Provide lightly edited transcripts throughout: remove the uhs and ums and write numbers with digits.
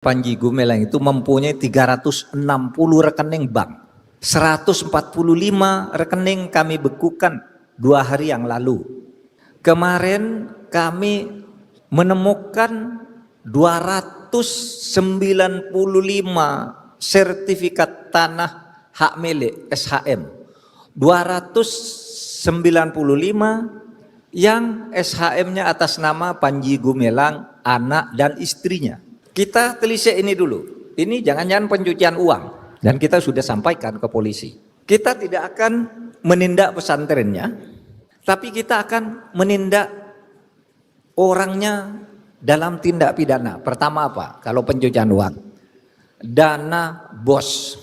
Panji Gumilang itu mempunyai 360 rekening bank. 145 rekening kami bekukan 2 hari yang lalu. Kemarin kami menemukan 295 sertifikat tanah hak milik SHM. 295 yang SHM-nya atas nama Panji Gumilang, anak dan istrinya. Kita telisik ini dulu. Ini jangan-jangan pencucian uang. Dan kita sudah sampaikan ke polisi. Kita tidak akan menindak pesantrennya, tapi kita akan menindak orangnya dalam tindak pidana. Pertama apa? Kalau pencucian uang, dana bos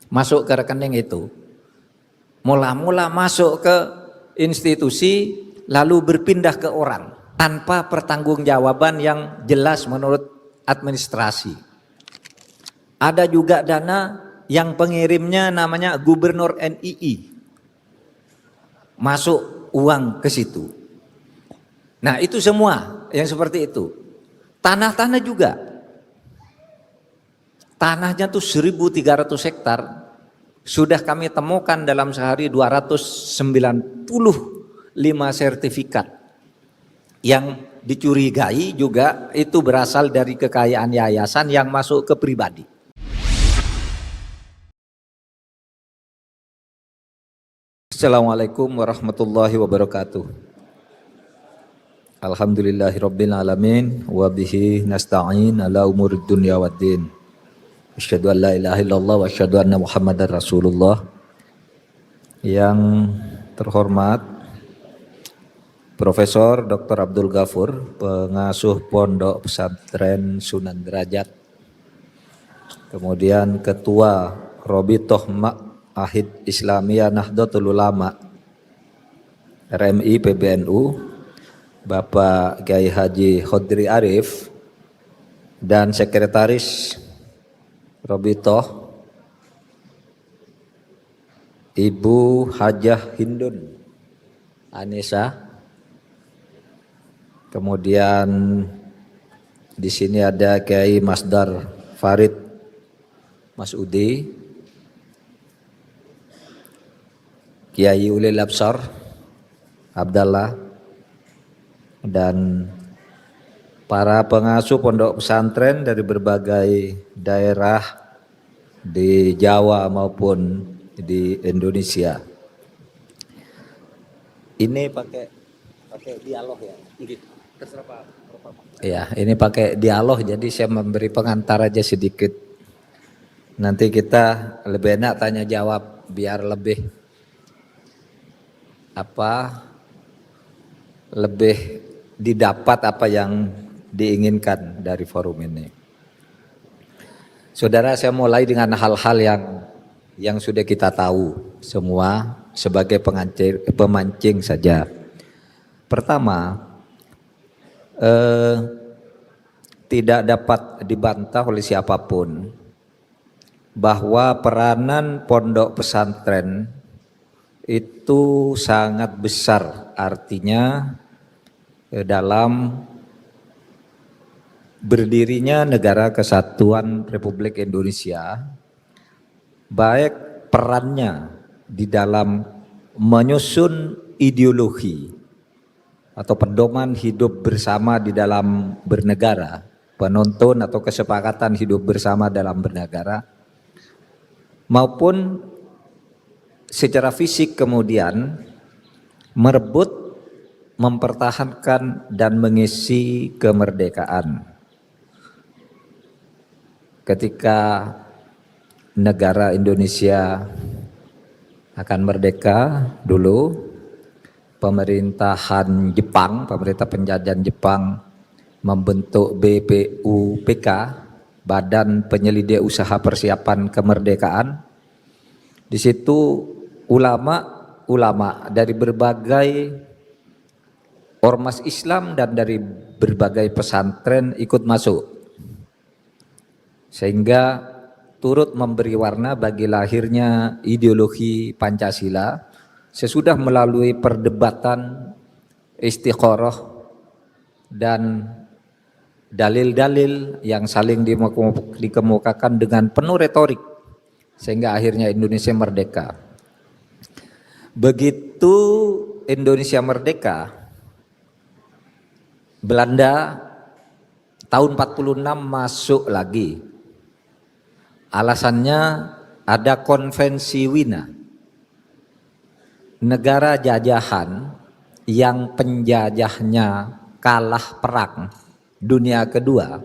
masuk ke rekening itu. Mula-mula masuk ke institusi, lalu berpindah ke orang tanpa pertanggungjawaban yang jelas menurut administrasi. Ada juga dana yang pengirimnya namanya Gubernur NII. Masuk uang ke situ. Nah, itu semua yang seperti itu. Tanah-tanah juga. Tanahnya tuh 1.300 hektar. Sudah kami temukan dalam sehari 295 sertifikat. Yang dicurigai juga itu berasal dari kekayaan yayasan yang masuk ke pribadi. Assalamualaikum warahmatullahi wabarakatuh. Alhamdulillahirabbil alamin wa bihi nasta'in ala umurid dunya waddin. Asyhadu an la ilaha illallah wa asyhadu anna Muhammadar Rasulullah. Yang terhormat Profesor Dr. Abdul Ghafur, pengasuh Pondok Pesantren Sunan Derajat. Kemudian Ketua Robitoh Ma'ahid Islamiyah Nahdlatul Ulama RMI PBNU, Bapak Kiai Haji Khodri Arif, dan Sekretaris Robitoh Ibu Hajah Hindun Anissa. Kemudian di sini ada Kiai Masdar Farid Masudi, Kiai Ulil Absar Abdallah, dan para pengasuh pondok pesantren dari berbagai daerah di Jawa maupun di Indonesia. Ini pakai dialog ya. Ya, ini pakai dialog, jadi saya memberi pengantar aja sedikit. Nanti kita lebih enak tanya jawab biar lebih didapat apa yang diinginkan dari forum ini. Saudara, saya mulai dengan hal-hal yang sudah kita tahu semua sebagai pemancing saja. Pertama, tidak dapat dibantah oleh siapapun bahwa peranan pondok pesantren itu sangat besar, artinya dalam berdirinya Negara Kesatuan Republik Indonesia, baik perannya di dalam menyusun ideologi atau pedoman hidup bersama di dalam bernegara, penuntun atau kesepakatan hidup bersama dalam bernegara, maupun secara fisik kemudian merebut, mempertahankan dan mengisi kemerdekaan. Ketika negara Indonesia akan merdeka dulu, pemerintahan Jepang, pemerintah penjajahan Jepang membentuk BPUPK, Badan Penyelidik Usaha Persiapan Kemerdekaan. Di situ ulama dari berbagai ormas Islam dan dari berbagai pesantren ikut masuk, sehingga turut memberi warna bagi lahirnya ideologi Pancasila sesudah melalui perdebatan, istikharah dan dalil-dalil yang saling dikemukakan dengan penuh retorik sehingga akhirnya Indonesia merdeka. Begitu Indonesia merdeka, Belanda tahun 46 masuk lagi. Alasannya ada konvensi Wina, negara jajahan yang penjajahnya kalah perang dunia kedua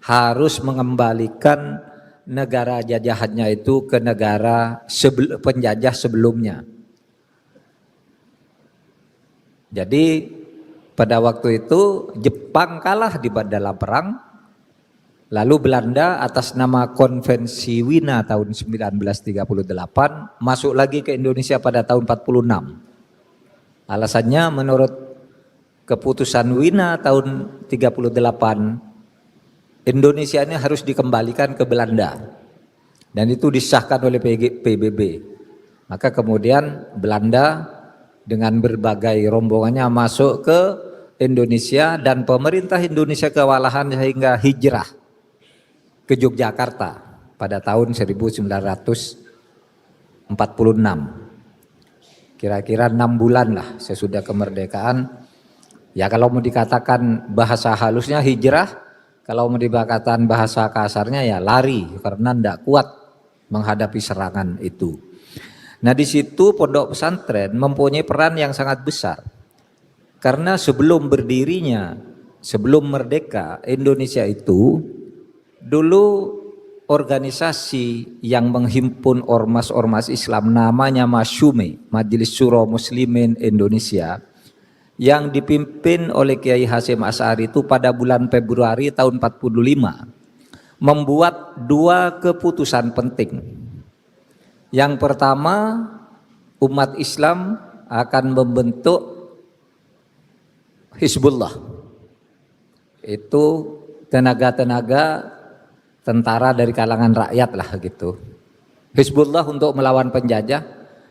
harus mengembalikan negara jajahannya itu ke negara penjajah sebelumnya. Jadi pada waktu itu Jepang kalah di dalam perang, lalu Belanda atas nama Konvensi Wina tahun 1938 masuk lagi ke Indonesia pada tahun 46. Alasannya menurut keputusan Wina tahun 38, Indonesia ini harus dikembalikan ke Belanda, dan itu disahkan oleh PBB. Maka kemudian Belanda dengan berbagai rombongannya masuk ke Indonesia, dan pemerintah Indonesia kewalahan sehingga hijrah ke Yogyakarta pada tahun 1946. Kira-kira 6 bulan lah sesudah kemerdekaan. Ya kalau mau dikatakan bahasa halusnya hijrah, kalau mau dikatakan bahasa kasarnya ya lari, karena tidak kuat menghadapi serangan itu. Nah di situ pondok pesantren mempunyai peran yang sangat besar. Karena sebelum berdirinya, sebelum merdeka Indonesia itu, dulu organisasi yang menghimpun ormas-ormas Islam namanya Masyumi, Majelis Syuro Muslimin Indonesia, yang dipimpin oleh Kiai Hasyim Asy'ari itu pada bulan Februari tahun 45 membuat 2 keputusan penting. Yang pertama, umat Islam akan membentuk Hizbullah, itu tenaga-tenaga tentara dari kalangan rakyat lah gitu. Hizbullah untuk melawan penjajah.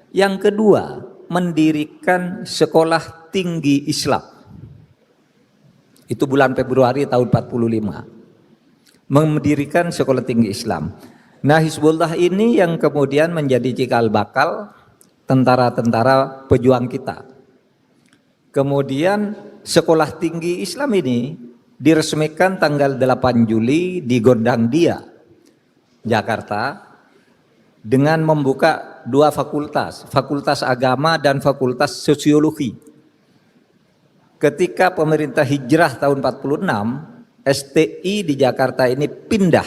Yang kedua, mendirikan sekolah tinggi Islam. Itu bulan Februari tahun 45. Mendirikan sekolah tinggi Islam. Nah Hizbullah ini yang kemudian menjadi cikal bakal tentara-tentara pejuang kita. Kemudian sekolah tinggi Islam ini diresmikan tanggal 8 Juli di Gondangdia, Jakarta, dengan membuka 2 fakultas, Fakultas Agama dan Fakultas Sosiologi. Ketika pemerintah hijrah tahun 46, STI di Jakarta ini pindah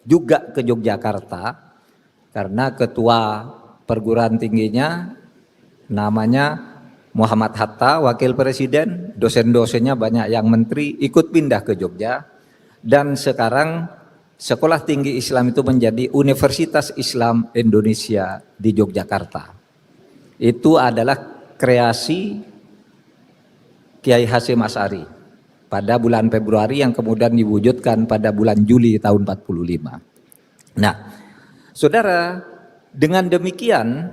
juga ke Yogyakarta karena ketua perguruan tingginya namanya Muhammad Hatta, wakil presiden, dosen-dosennya banyak yang menteri, ikut pindah ke Jogja, dan sekarang Sekolah Tinggi Islam itu menjadi Universitas Islam Indonesia di Yogyakarta. Itu adalah kreasi Kiai Hasyim Asy'ari pada bulan Februari yang kemudian diwujudkan pada bulan Juli tahun 45. Nah, saudara, dengan demikian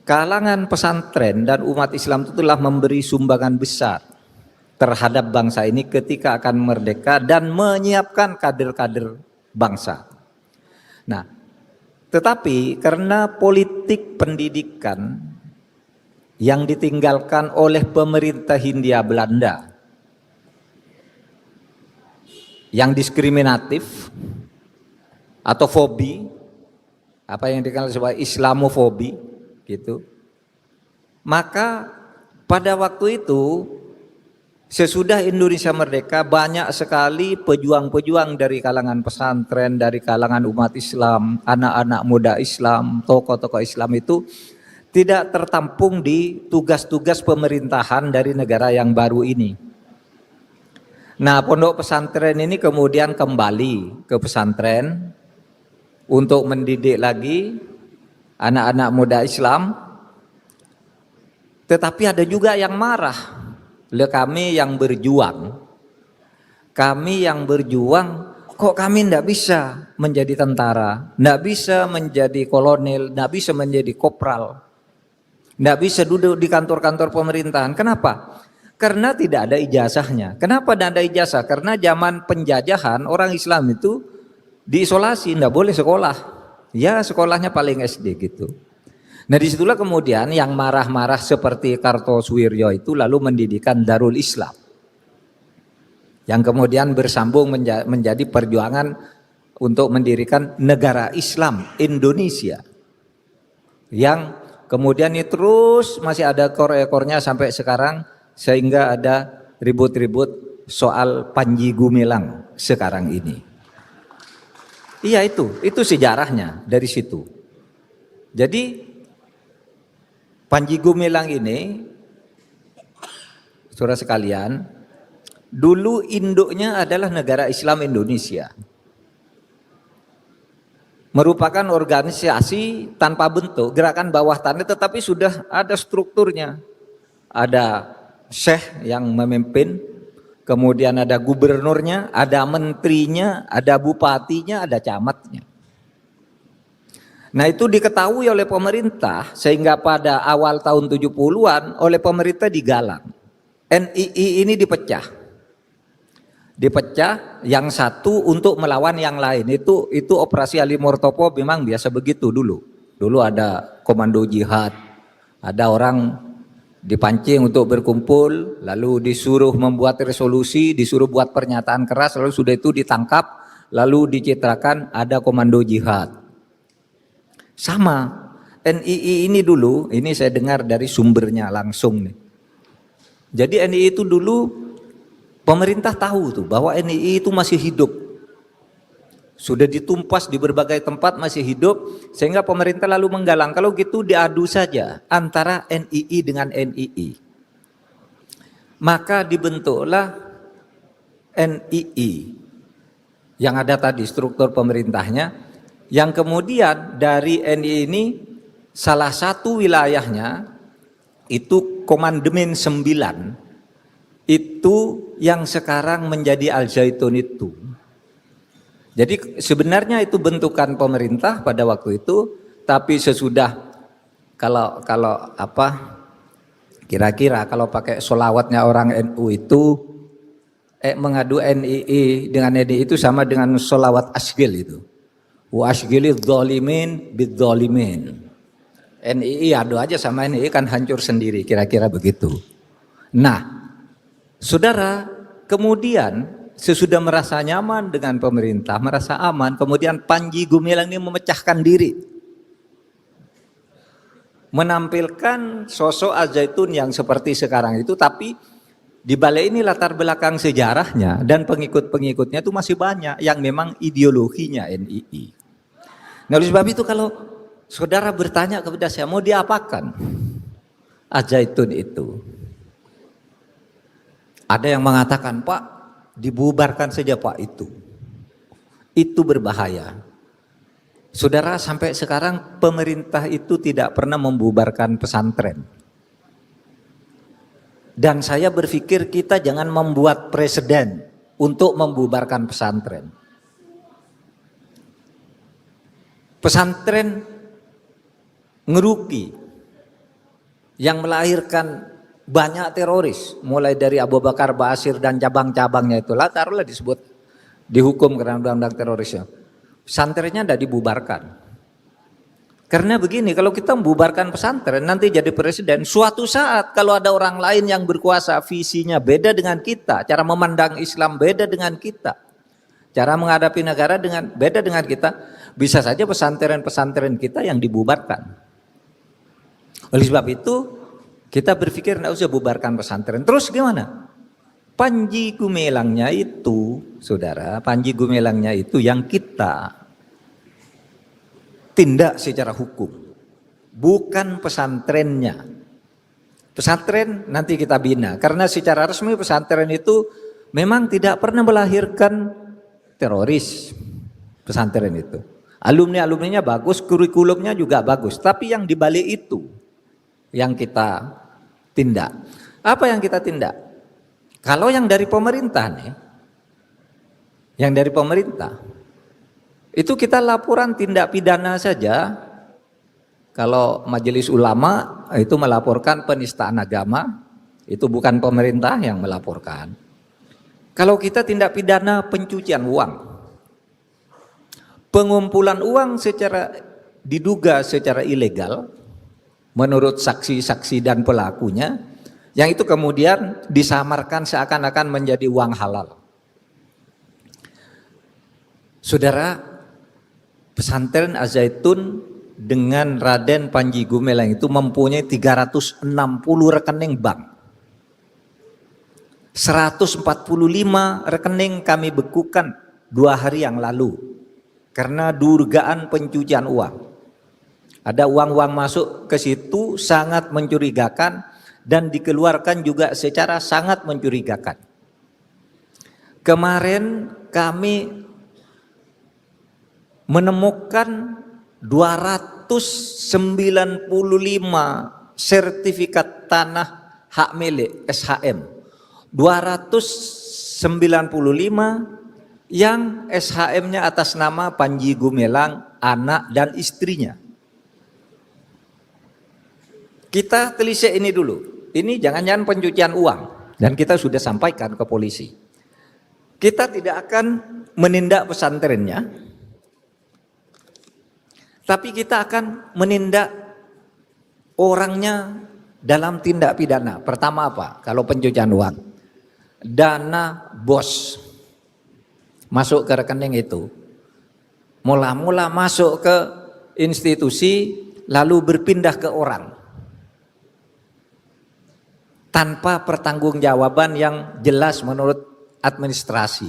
kalangan pesantren dan umat Islam itu telah memberi sumbangan besar terhadap bangsa ini ketika akan merdeka dan menyiapkan kader-kader bangsa. Nah, tetapi karena politik pendidikan yang ditinggalkan oleh pemerintah Hindia Belanda yang diskriminatif atau fobi, apa yang dikenal sebagai Islamofobi gitu. Maka pada waktu itu sesudah Indonesia merdeka banyak sekali pejuang-pejuang dari kalangan pesantren, dari kalangan umat Islam, anak-anak muda Islam, tokoh-tokoh Islam itu tidak tertampung di tugas-tugas pemerintahan dari negara yang baru ini. Nah, pondok pesantren ini kemudian kembali ke pesantren untuk mendidik lagi anak-anak muda Islam. Tetapi ada juga yang marah. Kami yang berjuang, kok kami tidak bisa menjadi tentara, tidak bisa menjadi kolonel, tidak bisa menjadi kopral, tidak bisa duduk di kantor-kantor pemerintahan. Kenapa? Karena tidak ada ijazahnya. Kenapa tidak ada ijazah? Karena zaman penjajahan orang Islam itu diisolasi, tidak boleh sekolah. Ya sekolahnya paling SD gitu. Nah disitulah kemudian yang marah-marah seperti Kartosuwiryo itu lalu mendirikan Darul Islam. Yang kemudian bersambung menjadi perjuangan untuk mendirikan negara Islam Indonesia. Yang kemudian ini terus masih ada ekor-ekornya sampai sekarang, sehingga ada ribut-ribut soal Panji Gumilang sekarang ini. Iya itu sejarahnya dari situ. Jadi Panji Gumilang ini, saudara sekalian, dulu induknya adalah negara Islam Indonesia. Merupakan organisasi tanpa bentuk, gerakan bawah tanah, tetapi sudah ada strukturnya. Ada syekh yang memimpin, kemudian ada gubernurnya, ada menterinya, ada bupatinya, ada camatnya. Nah itu diketahui oleh pemerintah, sehingga pada awal tahun 70-an oleh pemerintah digalang. NII ini dipecah, yang satu untuk melawan yang lain. Itu operasi Ali Murtopo memang biasa begitu dulu. Dulu ada komando jihad, ada orang dipancing untuk berkumpul, lalu disuruh membuat resolusi, disuruh buat pernyataan keras, lalu sudah itu ditangkap, lalu dicitrakan ada komando jihad. Sama, NII ini dulu, ini saya dengar dari sumbernya langsung nih. Jadi NII itu dulu pemerintah tahu tuh bahwa NII itu masih hidup. Sudah ditumpas di berbagai tempat masih hidup, sehingga pemerintah lalu menggalang, kalau gitu diadu saja antara NII dengan NII. Maka dibentuklah NII yang ada tadi struktur pemerintahnya. Yang kemudian dari NII ini salah satu wilayahnya itu Komandemen 9, itu yang sekarang menjadi Al Zaitun itu. Jadi sebenarnya itu bentukan pemerintah pada waktu itu, tapi sesudah kalau apa kira-kira kalau pakai sholawatnya orang NU itu mengadu NII dengan NII itu sama dengan sholawat asgil itu. Wa asgilidz dzalimin bidzalimin. NII adu aja sama NII kan hancur sendiri, kira-kira begitu. Nah, saudara, kemudian sesudah merasa nyaman dengan pemerintah, merasa aman, kemudian Panji Gumilang ini memecahkan diri. Menampilkan sosok Al-Zaitun yang seperti sekarang itu, tapi di balik ini latar belakang sejarahnya dan pengikut-pengikutnya itu masih banyak yang memang ideologinya NII. Nah oleh sebab itu kalau saudara bertanya kepada saya, mau diapakan Al-Zaitun itu? Ada yang mengatakan, Pak, dibubarkan saja Pak itu. Itu berbahaya. Saudara, sampai sekarang pemerintah itu tidak pernah membubarkan pesantren. Dan saya berpikir kita jangan membuat presiden untuk membubarkan pesantren. Pesantren ngeruki yang melahirkan banyak teroris, mulai dari Abu Bakar Ba'asyir dan cabang-cabangnya itu, taruhlah disebut dihukum karena undang-undang terorisnya. Pesantrennya tidak dibubarkan. Karena begini, kalau kita membubarkan pesantren nanti jadi presiden, suatu saat kalau ada orang lain yang berkuasa, visinya beda dengan kita, cara memandang Islam beda dengan kita, cara menghadapi negara beda dengan kita, bisa saja pesantren-pesantren kita yang dibubarkan. Oleh sebab itu kita berpikir tidak usah bubarkan pesantren. Terus gimana? Panji Gumilangnya itu, saudara, Panji Gumilangnya itu yang kita tindak secara hukum, bukan pesantrennya. Pesantren nanti kita bina, karena secara resmi pesantren itu memang tidak pernah melahirkan teroris. Pesantren itu alumni-alumninya bagus, kurikulumnya juga bagus, tapi yang dibalik itu yang kita tindak. Apa yang kita tindak? Kalau yang dari pemerintah nih, yang dari pemerintah itu kita laporan tindak pidana saja. Kalau majelis ulama itu melaporkan penistaan agama, Itu bukan pemerintah yang melaporkan. Kalau kita tindak pidana pencucian uang, pengumpulan uang diduga secara ilegal menurut saksi-saksi dan pelakunya, yang itu kemudian disamarkan seakan-akan menjadi uang halal. Saudara, pesantren Az-Zaitun dengan Raden Panji Gumilang itu mempunyai 360 rekening bank. 145 rekening kami bekukan 2 hari yang lalu karena dugaan pencucian uang. Ada uang-uang masuk ke situ sangat mencurigakan dan dikeluarkan juga secara sangat mencurigakan. Kemarin kami menemukan 295 sertifikat tanah hak milik SHM. 295 yang SHM-nya atas nama Panji Gumilang, anak dan istrinya. Kita telisik ini dulu. Ini jangan-jangan pencucian uang dan kita sudah sampaikan ke polisi. Kita tidak akan menindak pesantrennya, tapi kita akan menindak orangnya dalam tindak pidana. Pertama apa? Kalau pencucian uang, dana bos masuk ke rekening itu, mula-mula masuk ke institusi lalu berpindah ke orang tanpa pertanggungjawaban yang jelas menurut administrasi.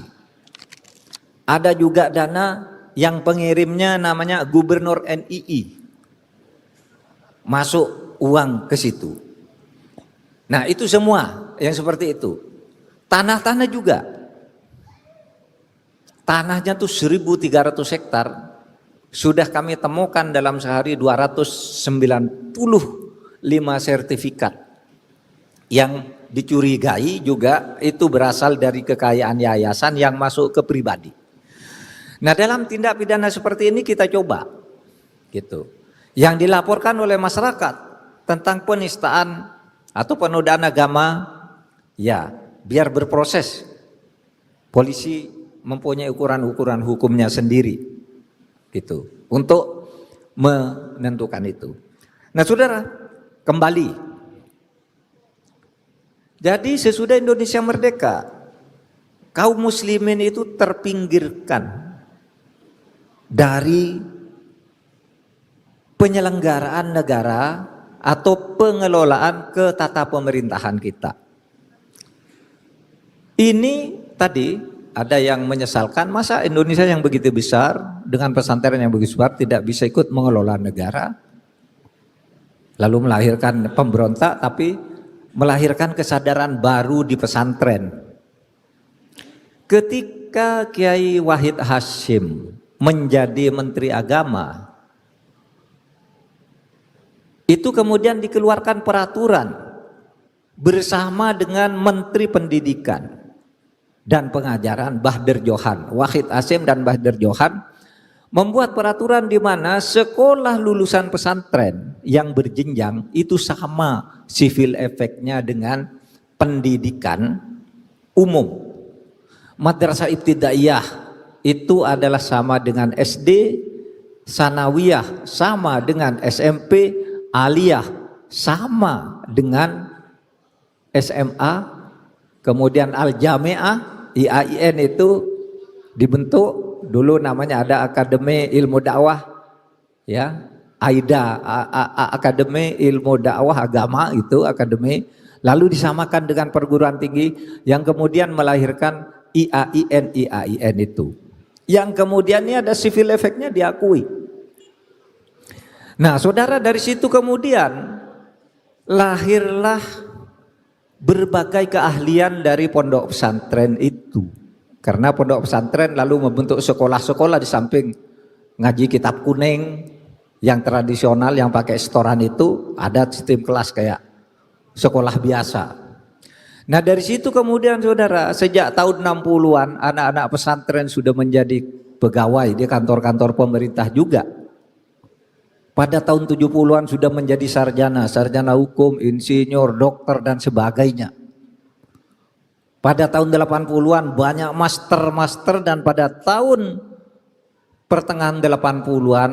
Ada juga dana yang pengirimnya namanya Gubernur NII, masuk uang ke situ. Nah, itu semua yang seperti itu. Tanah-tanah juga. Tanahnya tuh 1.300 hektar. Sudah kami temukan dalam sehari 295 sertifikat. Yang dicurigai juga itu berasal dari kekayaan yayasan yang masuk ke pribadi. Nah, dalam tindak pidana seperti ini kita coba gitu. Yang dilaporkan oleh masyarakat tentang penistaan atau penodaan agama, ya biar berproses. Polisi mempunyai ukuran-ukuran hukumnya sendiri gitu untuk menentukan itu. Nah, saudara, kembali. Jadi sesudah Indonesia merdeka, kaum muslimin itu terpinggirkan dari penyelenggaraan negara atau pengelolaan ke tata pemerintahan kita. Ini tadi ada yang menyesalkan, masa Indonesia yang begitu besar dengan pesantren yang begitu besar tidak bisa ikut mengelola negara, lalu melahirkan pemberontak, tapi melahirkan kesadaran baru di pesantren. Ketika Kiai Wahid Hasyim menjadi Menteri Agama, itu kemudian dikeluarkan peraturan bersama dengan Menteri Pendidikan dan Pengajaran Bahdir Johan. Wahid Hasyim dan Bahdir Johan membuat peraturan di mana sekolah lulusan pesantren yang berjenjang itu sama civil efeknya dengan pendidikan umum. Madrasah ibtidaiyah itu adalah sama dengan SD, sanawiyah sama dengan SMP, aliyah sama dengan SMA, kemudian al-jami'ah, IAIN itu dibentuk dulu namanya ada Akademi Ilmu Dakwah, ya, AIDA, Akademi Ilmu Dakwah Agama itu akademi, lalu disamakan dengan perguruan tinggi yang kemudian melahirkan IAIN itu, yang kemudian ini ada civil efeknya diakui. Nah, saudara, dari situ kemudian lahirlah berbagai keahlian dari pondok pesantren itu. Karena pondok pesantren lalu membentuk sekolah-sekolah di samping ngaji kitab kuning yang tradisional yang pakai setoran itu, ada sistem kelas kayak sekolah biasa. Nah, dari situ kemudian saudara, sejak tahun 60-an anak-anak pesantren sudah menjadi pegawai di kantor-kantor pemerintah juga. Pada tahun 70-an sudah menjadi sarjana, sarjana hukum, insinyur, dokter dan sebagainya. Pada tahun 80-an banyak master-master, dan pada tahun pertengahan 80-an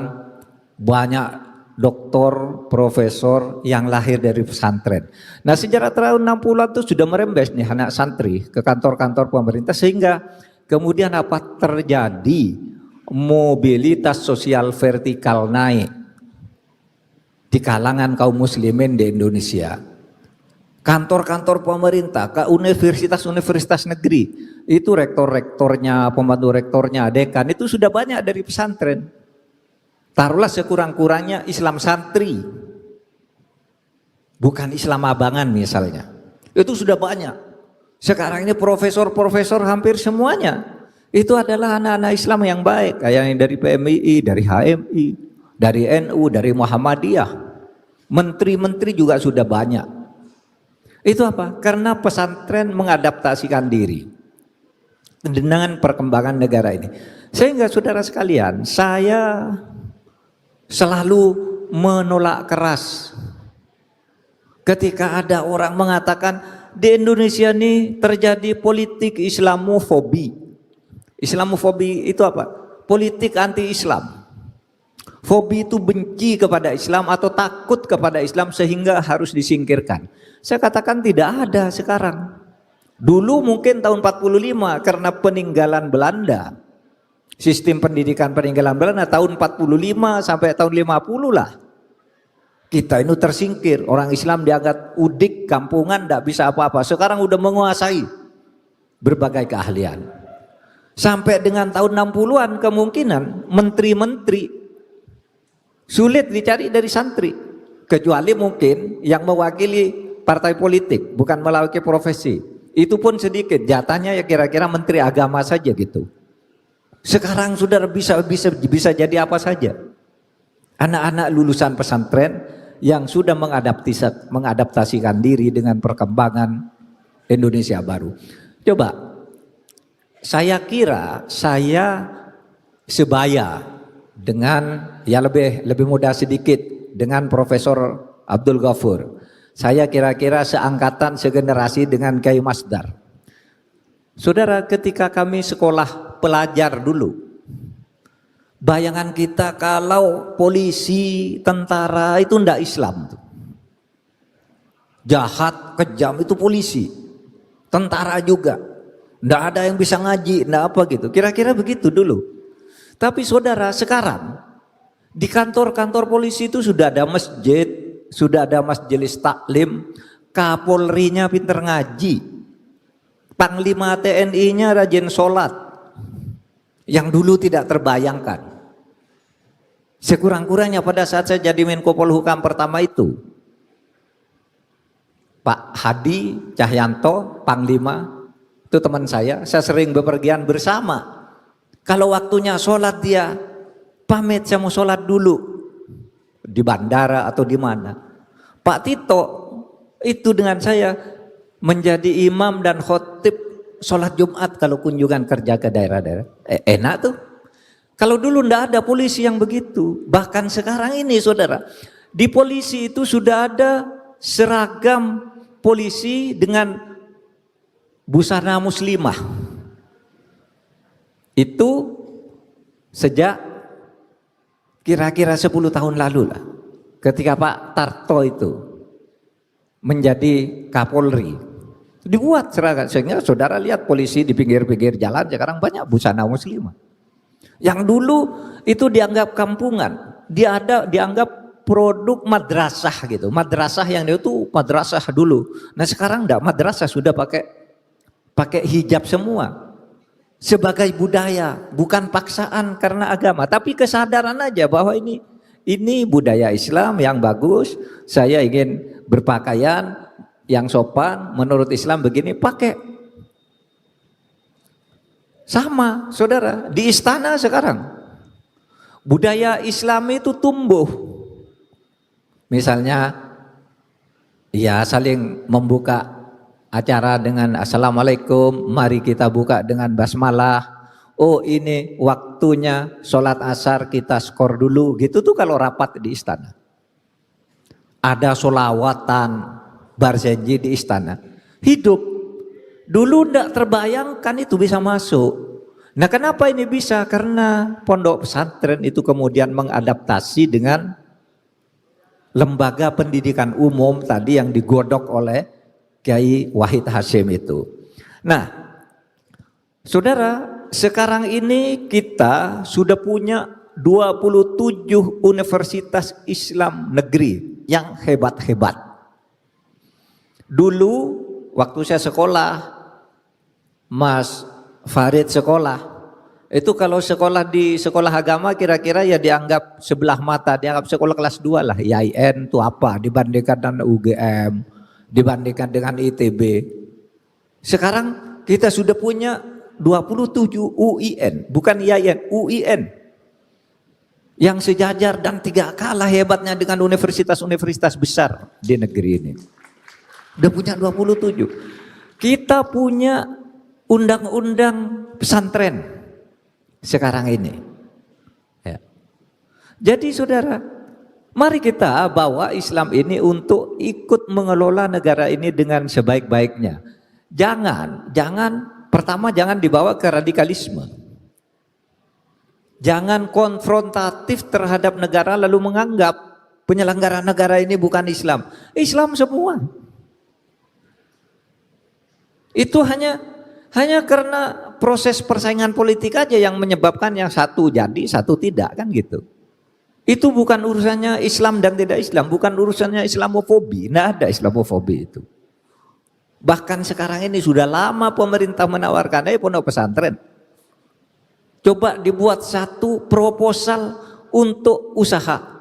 banyak doktor, profesor yang lahir dari pesantren. Nah, sejarah tahun 60-an itu sudah merembes nih anak santri ke kantor-kantor pemerintah, sehingga kemudian apa terjadi? Mobilitas sosial vertikal naik di kalangan kaum muslimin di Indonesia. Kantor-kantor pemerintah, ke universitas-universitas negeri, itu rektor-rektornya, pembantu rektornya, dekan, itu sudah banyak dari pesantren. Taruhlah sekurang-kurangnya Islam santri, bukan Islam abangan misalnya. Itu sudah banyak. Sekarang ini profesor-profesor hampir semuanya itu adalah anak-anak Islam yang baik, kayak yang dari PMII, dari HMI, dari NU, dari Muhammadiyah. Menteri-menteri juga sudah banyak. Itu apa? Karena pesantren mengadaptasikan diri dengan perkembangan negara ini. Sehingga saudara sekalian, saya selalu menolak keras ketika ada orang mengatakan di Indonesia ini terjadi politik Islamofobi. Islamofobi itu apa? Politik anti-Islam. Fobi itu benci kepada Islam atau takut kepada Islam sehingga harus disingkirkan. Saya katakan tidak ada sekarang. Dulu mungkin tahun 45 karena peninggalan Belanda. Sistem pendidikan peninggalan Belanda tahun 45 sampai tahun 50 lah. Kita ini tersingkir. Orang Islam dianggap udik, kampungan, tidak bisa apa-apa. Sekarang udah menguasai berbagai keahlian. Sampai dengan tahun 60-an kemungkinan menteri-menteri sulit dicari dari santri, kecuali mungkin yang mewakili partai politik, bukan mewakili profesi. Itu pun sedikit, jatahnya ya kira-kira menteri agama saja gitu. Sekarang sudah bisa jadi apa saja. Anak-anak lulusan pesantren yang sudah mengadaptasikan diri dengan perkembangan Indonesia baru. Coba, saya kira saya sebaya dengan ya lebih mudah sedikit dengan Profesor Abdul Ghafur. Saya kira-kira seangkatan, segenerasi dengan Kiai Masdar. Saudara, ketika kami sekolah pelajar dulu, bayangan kita kalau polisi, tentara itu ndak Islam. Jahat, kejam itu polisi. Tentara juga. Ndak ada yang bisa ngaji, ndak apa gitu. Kira-kira begitu dulu. Tapi saudara, sekarang di kantor-kantor polisi itu sudah ada masjid, sudah ada majelis taklim, Kapolrinya pinter ngaji, Panglima TNI-nya rajin sholat, yang dulu tidak terbayangkan. Sekurang-kurangnya pada saat saya jadi Menko Polhukam pertama itu, Pak Hadi Cahyanto, Panglima, itu teman saya sering bepergian bersama. Kalau waktunya sholat dia pamit, saya mau sholat dulu di bandara atau di mana. Pak Tito itu dengan saya menjadi imam dan khotib sholat Jumat kalau kunjungan kerja ke daerah-daerah. Enak tuh. Kalau dulu ndak ada polisi yang begitu. Bahkan sekarang ini saudara, di polisi itu sudah ada seragam polisi dengan busana muslimah. Itu sejak kira-kira 10 tahun lalu lah, ketika Pak Tarto itu menjadi Kapolri, dibuat seragam sehingga saudara lihat polisi di pinggir-pinggir jalan sekarang banyak busana muslimah. Yang dulu itu dianggap kampungan, dianggap produk madrasah gitu, madrasah yang itu madrasah dulu. Nah sekarang enggak, madrasah sudah pakai hijab semua. Sebagai budaya, bukan paksaan karena agama, tapi kesadaran aja bahwa ini budaya Islam yang bagus. Saya ingin berpakaian yang sopan menurut Islam begini, pakai. Sama, saudara, di istana sekarang budaya Islam itu tumbuh. Misalnya, ya saling membuka acara dengan assalamualaikum, mari kita buka dengan basmalah. oh ini waktunya sholat asar kita skor dulu gitu tuh kalau rapat di istana. Ada sholawatan berjanji di istana. Hidup. Dulu tidak terbayangkan itu bisa masuk. Nah kenapa ini bisa? Karena pondok pesantren itu kemudian mengadaptasi dengan lembaga pendidikan umum tadi yang digodok oleh Kiai Wahid Hasyim itu. Nah, saudara, sekarang ini kita sudah punya 27 universitas Islam negeri yang hebat-hebat. Dulu waktu saya sekolah, Mas Farid sekolah, itu kalau sekolah di sekolah agama kira-kira ya dianggap sebelah mata, dianggap sekolah kelas 2 lah. IAIN itu apa dibandingkan dengan UGM, dibandingkan dengan ITB. Sekarang kita sudah punya 27 UIN, bukan IAIN, UIN. Yang sejajar dan tidak kalah hebatnya dengan universitas-universitas besar di negeri ini. Udah punya 27. Kita punya undang-undang pesantren sekarang ini. Ya. Jadi saudara, mari kita bawa Islam ini untuk ikut mengelola negara ini dengan sebaik-baiknya. Pertama jangan dibawa ke radikalisme. Jangan konfrontatif terhadap negara lalu menganggap penyelenggara negara ini bukan Islam. Islam semua. Itu hanya karena proses persaingan politik aja yang menyebabkan yang satu jadi, satu tidak, kan gitu. Itu bukan urusannya Islam dan tidak Islam, bukan urusannya Islamofobi. Tidak ada Islamofobi itu. Bahkan sekarang ini sudah lama pemerintah menawarkan pondok pesantren. Coba dibuat satu proposal untuk usaha.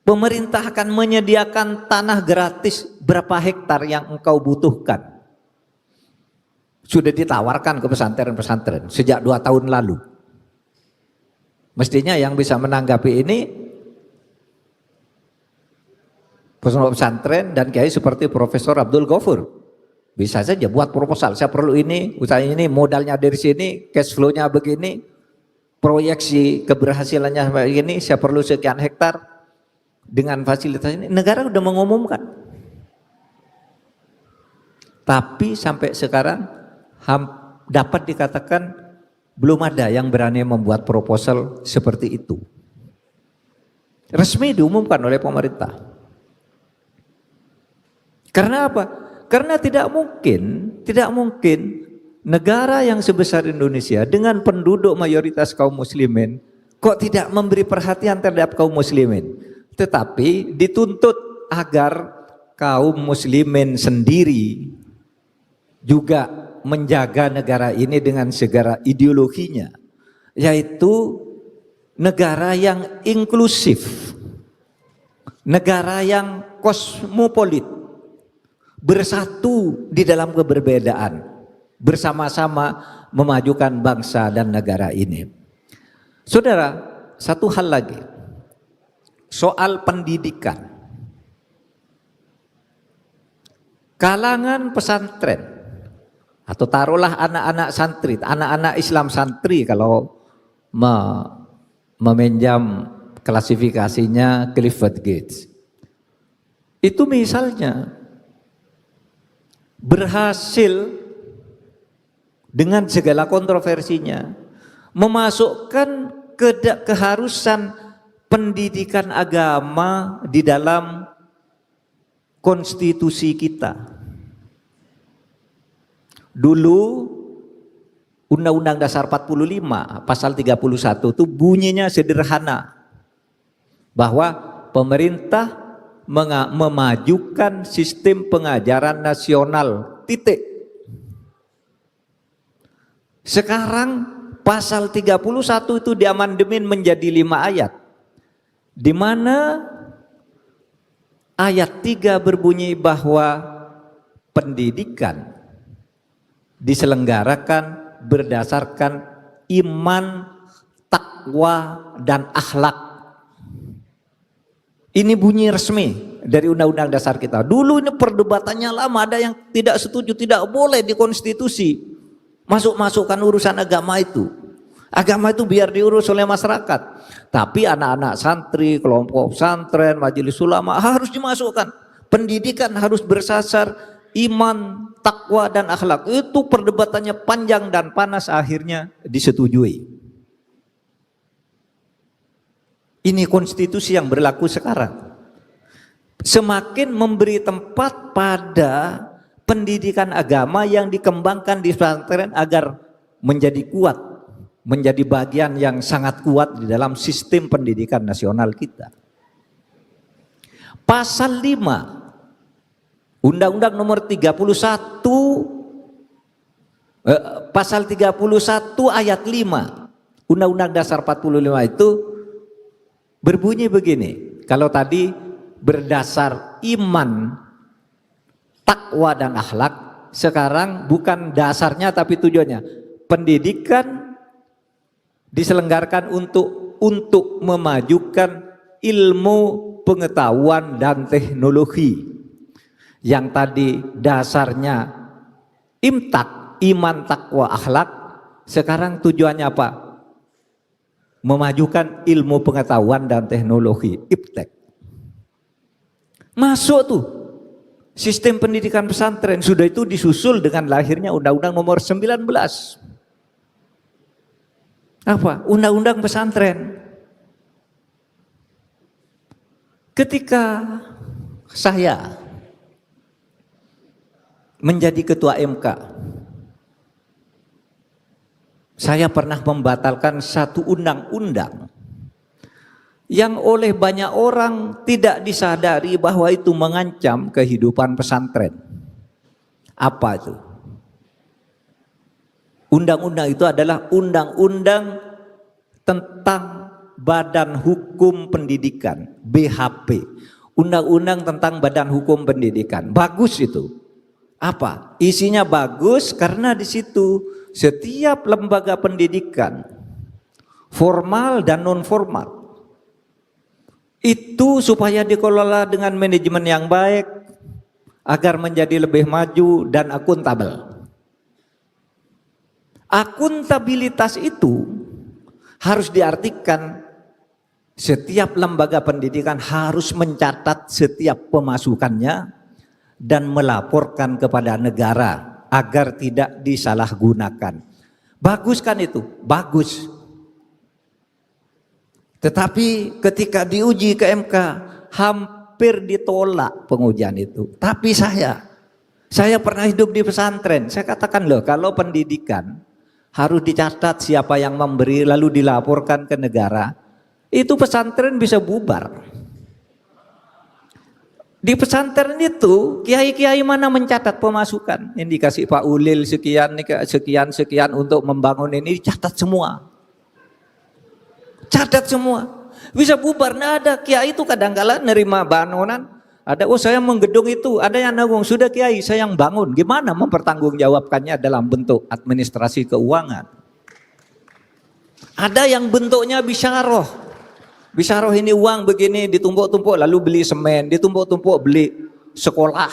Pemerintah akan menyediakan tanah gratis berapa hektar yang engkau butuhkan. Sudah ditawarkan ke pesantren-pesantren sejak 2 tahun lalu. Mestinya yang bisa menanggapi ini pondok pesantren dan kiai seperti Profesor Abdul Ghafur. Bisa saja buat proposal, saya perlu ini, usaha ini, modalnya dari sini, cash flow-nya begini, proyeksi keberhasilannya begini, saya perlu sekian hektar dengan fasilitas ini. Negara udah mengumumkan. Tapi sampai sekarang dapat dikatakan belum ada yang berani membuat proposal seperti itu. Resmi diumumkan oleh pemerintah. Karena apa? Karena tidak mungkin negara yang sebesar Indonesia dengan penduduk mayoritas kaum muslimin kok tidak memberi perhatian terhadap kaum muslimin. Tetapi dituntut agar kaum muslimin sendiri juga menjaga negara ini dengan segala ideologinya, yaitu negara yang inklusif, negara yang kosmopolit, bersatu di dalam keberbedaan, bersama-sama memajukan bangsa dan negara ini. Saudara, satu hal lagi, soal pendidikan. Kalangan pesantren, atau taruhlah anak-anak santri, anak-anak Islam santri kalau meminjam klasifikasinya Clifford Gates. Itu misalnya berhasil dengan segala kontroversinya memasukkan keharusan pendidikan agama di dalam konstitusi kita. Dulu Undang-Undang Dasar 45 pasal 31 itu bunyinya sederhana, bahwa pemerintah memajukan sistem pengajaran nasional, titik. Sekarang pasal 31 itu diamandemen menjadi 5 ayat, di mana ayat 3 berbunyi bahwa pendidikan diselenggarakan berdasarkan iman, takwa, dan akhlak. Ini bunyi resmi dari Undang-Undang Dasar kita. Dulu ini perdebatannya lama, ada yang tidak setuju, tidak boleh di konstitusi. masukkan urusan agama itu. Agama itu biar diurus oleh masyarakat. Tapi anak-anak santri, kelompok pesantren, majelis ulama harus dimasukkan. Pendidikan harus bersasar iman, takwa dan akhlak. Itu perdebatannya panjang dan panas, akhirnya disetujui. Ini konstitusi yang berlaku sekarang. Semakin memberi tempat pada pendidikan agama yang dikembangkan di pesantren agar menjadi kuat, menjadi bagian yang sangat kuat di dalam sistem pendidikan nasional kita. Pasal 5 Undang-Undang nomor 31 pasal 31 ayat 5 Undang-Undang Dasar 45 itu berbunyi begini. Kalau tadi berdasar iman, takwa dan akhlak, sekarang bukan dasarnya tapi tujuannya. Pendidikan diselenggarakan untuk memajukan ilmu, pengetahuan dan teknologi. Yang tadi dasarnya imtak, iman, takwa, akhlak, sekarang tujuannya apa? Memajukan ilmu pengetahuan dan teknologi, iptek. Masuk tuh sistem pendidikan pesantren. Sudah itu disusul dengan lahirnya Undang-Undang nomor 19. Apa? Undang-Undang pesantren. Ketika saya menjadi ketua MK, saya pernah membatalkan satu undang-undang yang oleh banyak orang tidak disadari bahwa itu mengancam kehidupan pesantren. Apa itu? Undang-undang itu adalah undang-undang tentang Badan Hukum Pendidikan, BHP. Undang-undang tentang Badan Hukum Pendidikan. Bagus itu. Apa? Isinya bagus karena di situ setiap lembaga pendidikan, formal dan non formal, itu supaya dikelola dengan manajemen yang baik agar menjadi lebih maju dan akuntabel. Akuntabilitas itu harus diartikan setiap lembaga pendidikan harus mencatat setiap pemasukannya dan melaporkan kepada negara agar tidak disalahgunakan. Bagus kan itu? Bagus. Tetapi ketika diuji ke MK hampir ditolak pengujian itu. Tapi saya pernah hidup di pesantren. Saya katakan loh, kalau pendidikan harus dicatat siapa yang memberi lalu dilaporkan ke negara, itu pesantren bisa bubar. Di pesantren itu kiai-kiai mana mencatat pemasukan? Ini dikasih Pak Ulil sekian untuk membangun ini, dicatat semua. Catat semua, bisa bubar. Nah, ada kiai itu kadang-kala nerima bangunan, ada saya menggedung itu, ada yang nanggung, sudah kiai saya yang bangun, gimana mempertanggungjawabkannya dalam bentuk administrasi keuangan. Ada yang bentuknya bisyarah ini uang begini ditumpuk-tumpuk lalu beli semen, ditumpuk-tumpuk beli sekolah.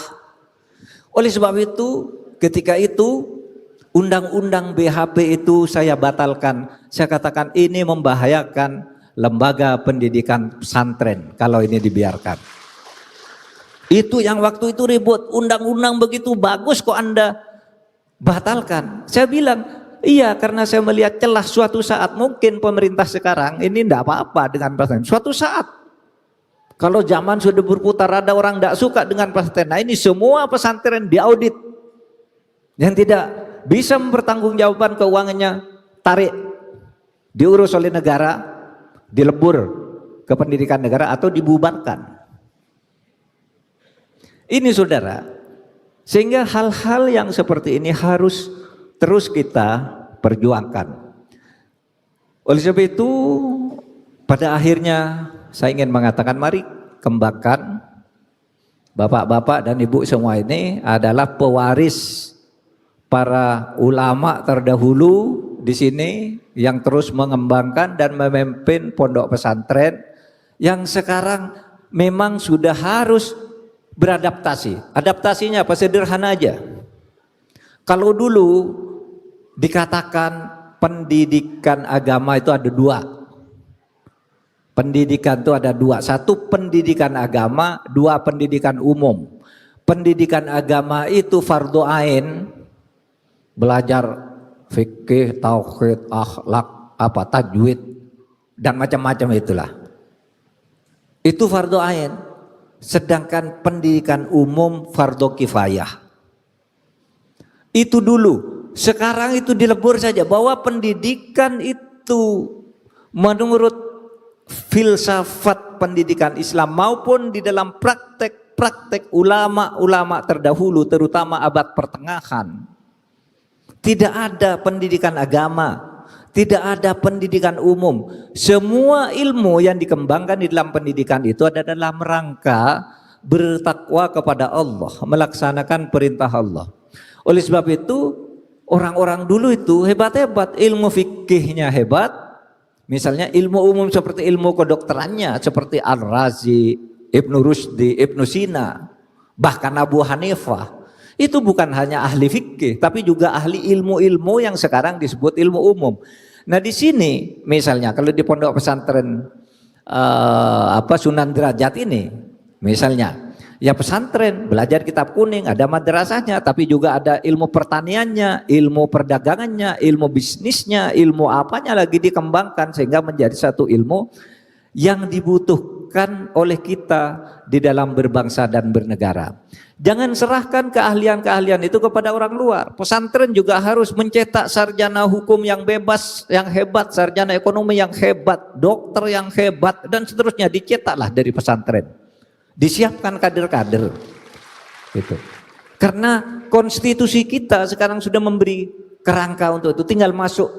Oleh sebab itu ketika itu Undang-Undang BHP itu saya batalkan. Saya katakan ini membahayakan lembaga pendidikan pesantren kalau ini dibiarkan. Itu yang waktu itu ribut, undang-undang begitu bagus kok Anda batalkan. Saya bilang, iya karena saya melihat celah suatu saat mungkin pemerintah sekarang ini tidak apa-apa dengan pesantren. Suatu saat kalau zaman sudah berputar ada orang tidak suka dengan pesantren. Nah ini semua pesantren diaudit. Yang tidak bisa mempertanggungjawabkan keuangannya, tarik, diurus oleh negara, dilebur ke pendidikan negara atau dibubarkan. Ini saudara, sehingga hal-hal yang seperti ini harus terus kita perjuangkan. Oleh sebab itu, pada akhirnya saya ingin mengatakan mari kembangkan bapak-bapak dan ibu semua ini adalah pewaris para ulama terdahulu di sini yang terus mengembangkan dan memimpin pondok pesantren yang sekarang memang sudah harus beradaptasi. Adaptasinya apa? Sederhana aja. Kalau dulu dikatakan pendidikan agama itu ada dua. Pendidikan itu ada dua. Satu pendidikan agama, dua pendidikan umum. Pendidikan agama itu fardhu ain, belajar fikih, tauhid, akhlak, tajwid dan macam-macam itulah. Itu fardhu ain. Sedangkan pendidikan umum fardhu kifayah. Itu dulu. Sekarang itu dilebur saja bahwa pendidikan itu menurut filsafat pendidikan Islam maupun di dalam praktek ulama-ulama terdahulu terutama abad pertengahan, tidak ada pendidikan agama. Tidak ada pendidikan umum. Semua ilmu yang dikembangkan di dalam pendidikan itu ada dalam rangka bertakwa kepada Allah, melaksanakan perintah Allah. Oleh sebab itu, orang-orang dulu itu hebat-hebat, ilmu fikihnya hebat. Misalnya ilmu umum seperti ilmu kedokterannya, seperti Al-Razi, Ibnu Rushdi, Ibnu Sina, bahkan Abu Hanifah. Itu bukan hanya ahli fikih, tapi juga ahli ilmu-ilmu yang sekarang disebut ilmu umum. Nah di sini misalnya kalau di pondok pesantren Sunan Derajat ini, misalnya ya pesantren belajar kitab kuning, ada madrasahnya, tapi juga ada ilmu pertaniannya, ilmu perdagangannya, ilmu bisnisnya, ilmu apanya lagi dikembangkan sehingga menjadi satu ilmu yang dibutuhkan oleh kita di dalam berbangsa dan bernegara. Jangan serahkan keahlian-keahlian itu kepada orang luar. Pesantren juga harus mencetak sarjana hukum yang bebas, yang hebat, sarjana ekonomi yang hebat, dokter yang hebat, dan seterusnya. Dicetaklah dari pesantren. Disiapkan kader-kader. Gitu. Karena konstitusi kita sekarang sudah memberi kerangka untuk itu, tinggal masuk.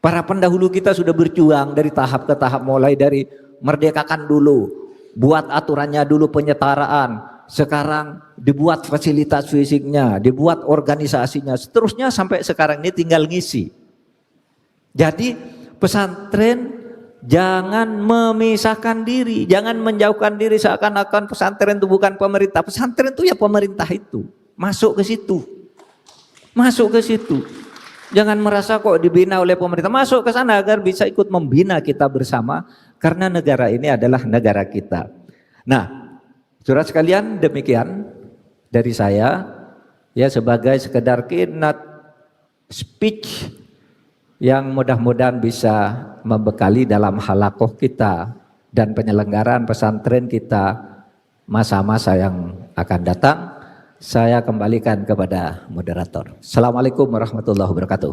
Para pendahulu kita sudah berjuang dari tahap ke tahap, mulai dari merdekakan dulu, buat aturannya dulu penyetaraan, sekarang dibuat fasilitas fisiknya, dibuat organisasinya, seterusnya sampai sekarang ini tinggal ngisi. Jadi pesantren jangan memisahkan diri, jangan menjauhkan diri seakan-akan pesantren itu bukan pemerintah. Pesantren itu ya pemerintah itu, masuk ke situ, masuk ke situ. Jangan merasa kok dibina oleh pemerintah, masuk ke sana agar bisa ikut membina kita bersama, karena negara ini adalah negara kita. Nah, saudara sekalian, demikian dari saya ya sebagai sekedar keynote speech yang mudah-mudahan bisa membekali dalam halakoh kita dan penyelenggaraan pesantren kita masa-masa yang akan datang. Saya kembalikan kepada moderator. Assalamualaikum warahmatullahi wabarakatuh.